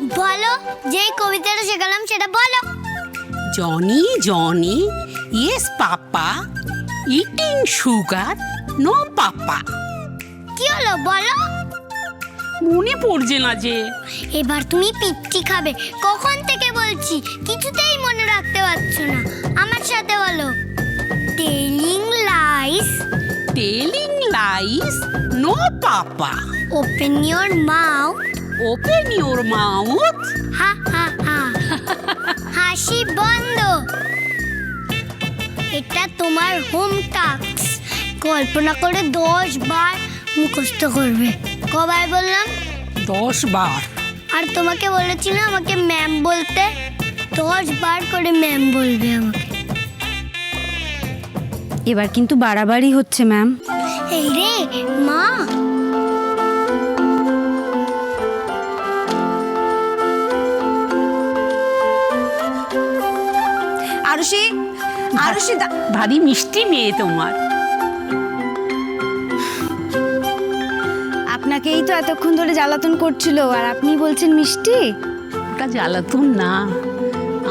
বলো, যেই কবিতাটা শেখালাম সেটা বলো। Johnny Johnny yes papa, eating sugar no papa. কি হলো বলো? মনে পড়ছে না যে। এবার তুমি পিচ্চি খাবে, কখন থেকে বলছি, কিছুতেই মনে রাখতে পারছো না। আমার সাথে বলো, telling lies, telling lies no papa. Open your mouth, open your mouth, হা হা হা। হাসি বন্ধ। এটা তোমার হোম টাস্ক। কল্পনা করে 10 বার মুখস্থ করবে। কবার বললাম? 10 বার। আর তোমাকে বলেছিল আমাকে ম্যাম বলতে, 10 বার করে ম্যাম বলবে আমাকে। এবার কিন্তু বাড়াবাড়ি হচ্ছে ম্যাম। এই রে মা, আরুষি, আরুষি ভারী মিষ্টি মেয়ে তোমার। আপনাকেই তো এতক্ষণ ধরে জ্বালাতন করছিল আর আপনি বলছেন মিষ্টি। ওটা জ্বালাতন না,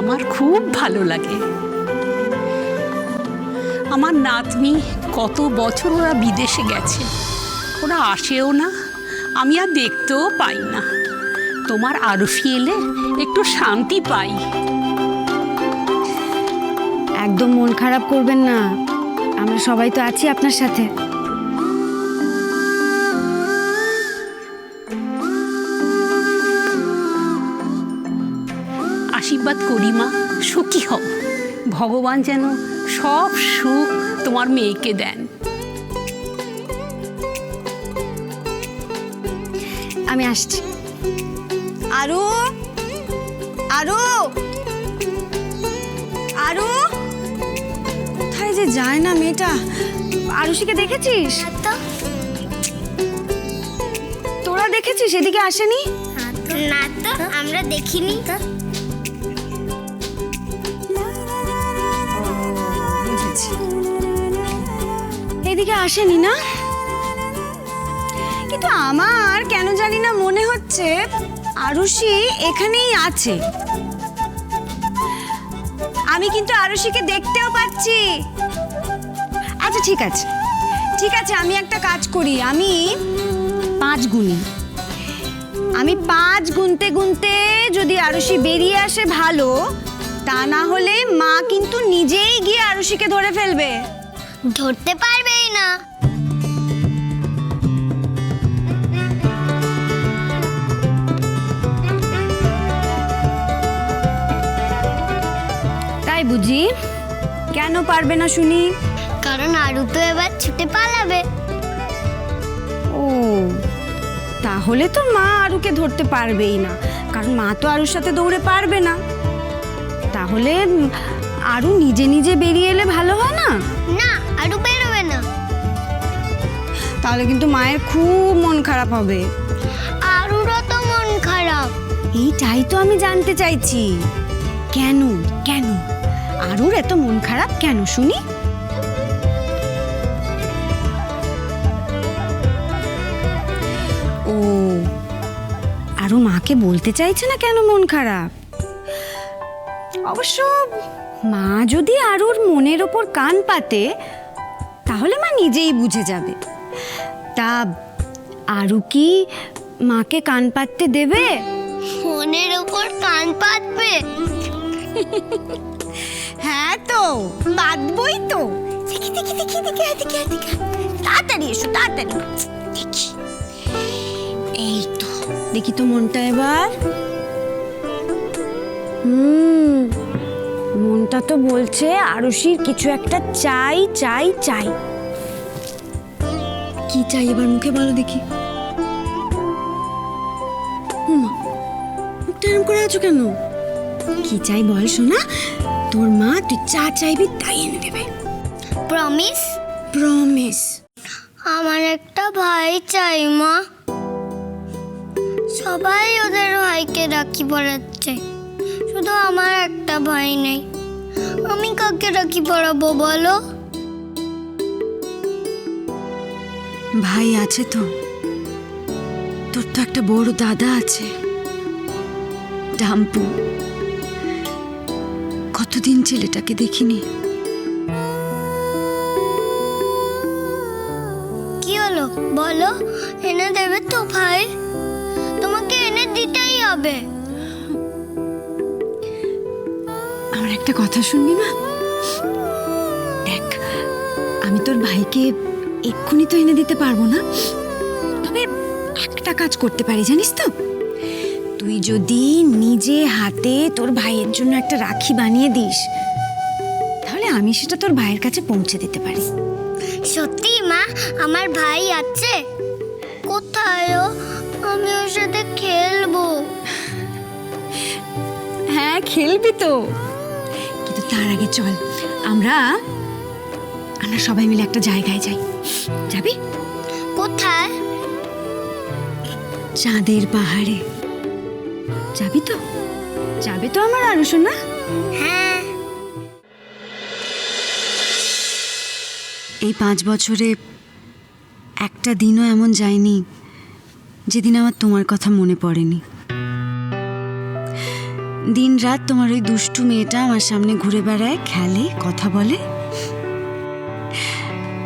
আমার খুব ভালো লাগে। আমার নাতনি কত বছর ওরা বিদেশে গেছে, ওরা আসেও না, আমি আর দেখতেও পাই না। তোমার আরুষি এলে একটু শান্তি পাই। একদম মন খারাপ করবেন না, আমরা সবাই তো আছি আপনার সাথে। আশীর্বাদ করি মা, সুখী হও। ভগবান যেন সব সুখ তোমার মেয়েকে দেন। আমি আসছি। আরু, আরু, আরু, কোথায় যে যায় না মেয়েটা। আরুষিকে দেখেছিস? তো তোরা দেখেছিস? এদিকে আসেনি? না তো, আমরা দেখিনি তো। বুঝেছি, এদিকে আসেনি না। কিন্তু আমার কেন জানি না মনে হচ্ছে আরুষি এখানেই আছে। আমি কিন্তু আরুষিকে দেখতেও পাচ্ছি। আচ্ছা ঠিক আছে, ঠিক আছে, আমি একটা কাজ করি, আমি 5 গুনি। আমি 5 গুনতে গুনতে যদি আরুষি বেরিয়ে আসে ভালো, তা না হলে মা কিন্তু নিজেই গিয়ে আরুষিকে ধরে ফেলবে। ধরতে পারবেই না। তাই বুঝি? কেন পারবে না শুনি? কারণ আরু তো এবার ছুটে পালাবে। ও, তাহলে তো মা আরুকে ধরতে পারবেই না, কারণ মা তো আরুর সাথে দৌড়ে পারবে না। তাহলে আরু নিজে নিজে বেরিয়ে এলে ভালো হয় না? না, আরু বেরোবে না। তাহলে কিন্তু মায়ের খুব মন খারাপ হবে। আরুরও তো মন খারাপ। এইটাই তো আমি জানতে চাইছি, কেন কেন আরুর এত মন খারাপ কেন শুনি? ও, আরু মাকে বলতে চাইছে না কেন মন খারাপ। অবশ্য মা যদি আরুর মনের ওপর কান পাতে তাহলে মা নিজেই বুঝে যাবে। তা আরু কি মাকে কান পাততে দেবে? মনের উপর কান পাতবে? হ্যাঁ তো, পাতবই তো। দেখি দেখি দেখি দেখি দেখি দেখি, তাড়াতাড়ি এসো তাড়াতাড়ি। দেখি, এই তো দেখি তো মনটা এবার। মনটা তো বলছে আরুষির কিছু একটা চাই চাই চাই। কি চাই এবার মুখে বলো দেখি। মুখটা এরকম করে আছো কেন? কি চাই বল শোনা। তোর মা তুই যা চাইবি তাই এনে দেবে। প্রমিস? প্রমিস। আমার একটা ভাই চাই মা। সবাই ওদের ভাইকে রাখি পরাচ্ছে, শুধু আমার একটা ভাই নেই। আমি কাকে রাখি পরাবো বলো? ভাই আছে তো, তোর তো একটা বড় দাদা আছে। ডাম্পু, কতদিন ছেলেটাকে দেখিনি। কি হলো বলো, এনে দেবে তো ভাই? তোমাকে এনে দিতেই হবে। আমার একটা কথা শুনবি মা? দেখ, আমি তোর ভাইকে এক্ষুনি তো এনে দিতে পারবো না, তবে একটা কাজ করতে পারি জানিস তো? তুই যদি নিজে হাতে তোর ভাইয়ের জন্য একটা রাখি বানিয়ে দিস, তাহলে আমি সেটা তোর ভাইয়ের কাছে পৌঁছে দিতে পারি। সত্যি মা, আমার ভাই আছে? কোথায় ও? আমি ওর সাথে খেলবো। হ্যাঁ, খেলবি তো, কিন্তু তার আগে চল আমরা সবাই মিলে একটা জায়গায় যাই। যাবি? কোথায়? চাঁদের পাহাড়ে। যাবি তো? যাবে তো আমার আরুষ না? হ্যাঁ। এই 5 বছরে একটা দিনও এমন যায়নি যেদিন আমার তোমার কথা মনে পড়েনি। দিন রাত তোমার ওই দুষ্টু মেয়েটা আমার সামনে ঘুরে বেড়ায়, খেলে, কথা বলে,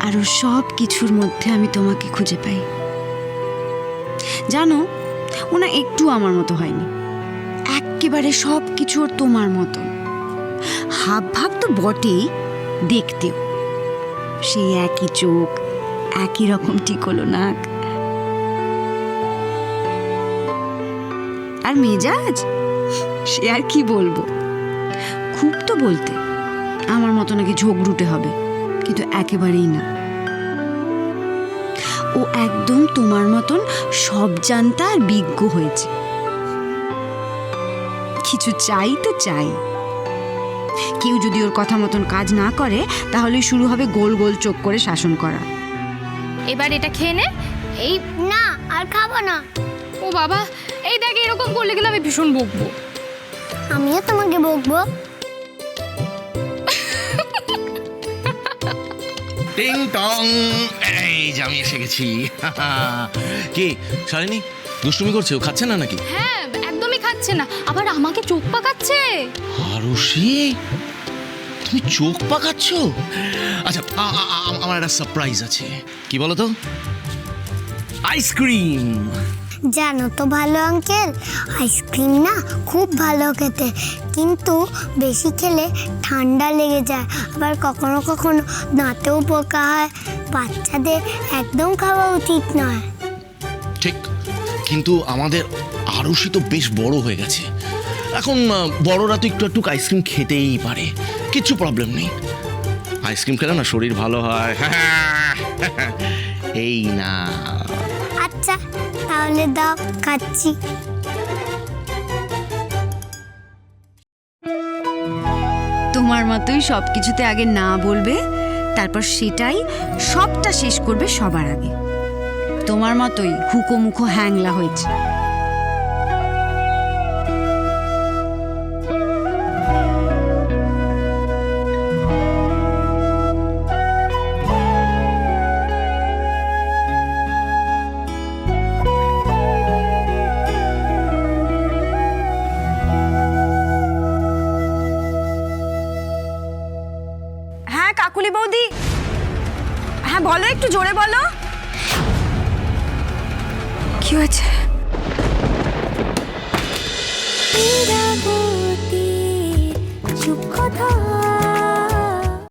আর ওর সব কিছুর মধ্যে আমি তোমাকে খুঁজে পাই। জানো, ও না একটু আমার মতো হয়নি, একেবারে সব কিছু ওর তোমার মতো। হাব ভাব তো বটেই, দেখতেও সেই একই চোখ, একই রকম টিকলো নাক, আর মেজাজ সে আর কি বলবো। খুব তো বলতে আমার মতো নাকি ঝোগরুটে হবে, কিন্তু একেবারেই না। ও একদম তোমার মতন সব জানতা আর বিজ্ঞ হয়েছে। কিছু চাই তো চাই, কেউ যদি ওর কথা মতন কাজ না করে তাহলে শুরু হবে গোল গোল চোখ করে শাসন করা। এবার এটা খেয়ে নে। এই না, আর খাবো না। ও বাবা, এই দেখ, এরকম করলে কিন্তু আমি ভীষণ বকবো। আমিও তোমাকে বকবো। টিং টং, এই যে আমি এসে গেছি। কি শালিনী দুষ্টুমি করছে? ও খাচ্ছে না নাকি? হ্যাঁ, একদমই খাচ্ছে না, আবার আমাকে চোখ পাকাচ্ছে। আরুষি, তুমি চোখ পাকাচ্ছ? আচ্ছা, আমার একটা সারপ্রাইজ আছে। কি বলো তো? আইসক্রিম। জানো তো ভালো আঙ্কেল, আইসক্রিম না খুব ভালো খেতে, কিন্তু বেশি খেলে ঠান্ডা লেগে যায়, আবার কখনো কখনো দাঁতেও পোকা হয়। বাচ্চাদের একদম খাওয়া উচিত নয়। ঠিক, কিন্তু আমাদের আরুষি তো বেশ বড় হয়ে গেছে এখন। বড়রা তো একটু একটু আইসক্রিম খেতেই পারে, কিচ্ছু প্রবলেম নেই। আইসক্রিম খেলে না শরীর ভালো হয়। এই না, আচ্ছা তাহলে দাও, খাচ্ছি। তোমার মতোই সব কিছুতে আগে না বলবে, তারপর সেটাই সবটা শেষ করবে সবার আগে। তোমার মতোই হুকো মুখো হ্যাংলা হয়েছে। হ্যাঁ কাকুলি বৌদি, হ্যাঁ বলো, একটু জোরে বলো। কি হয়েছে?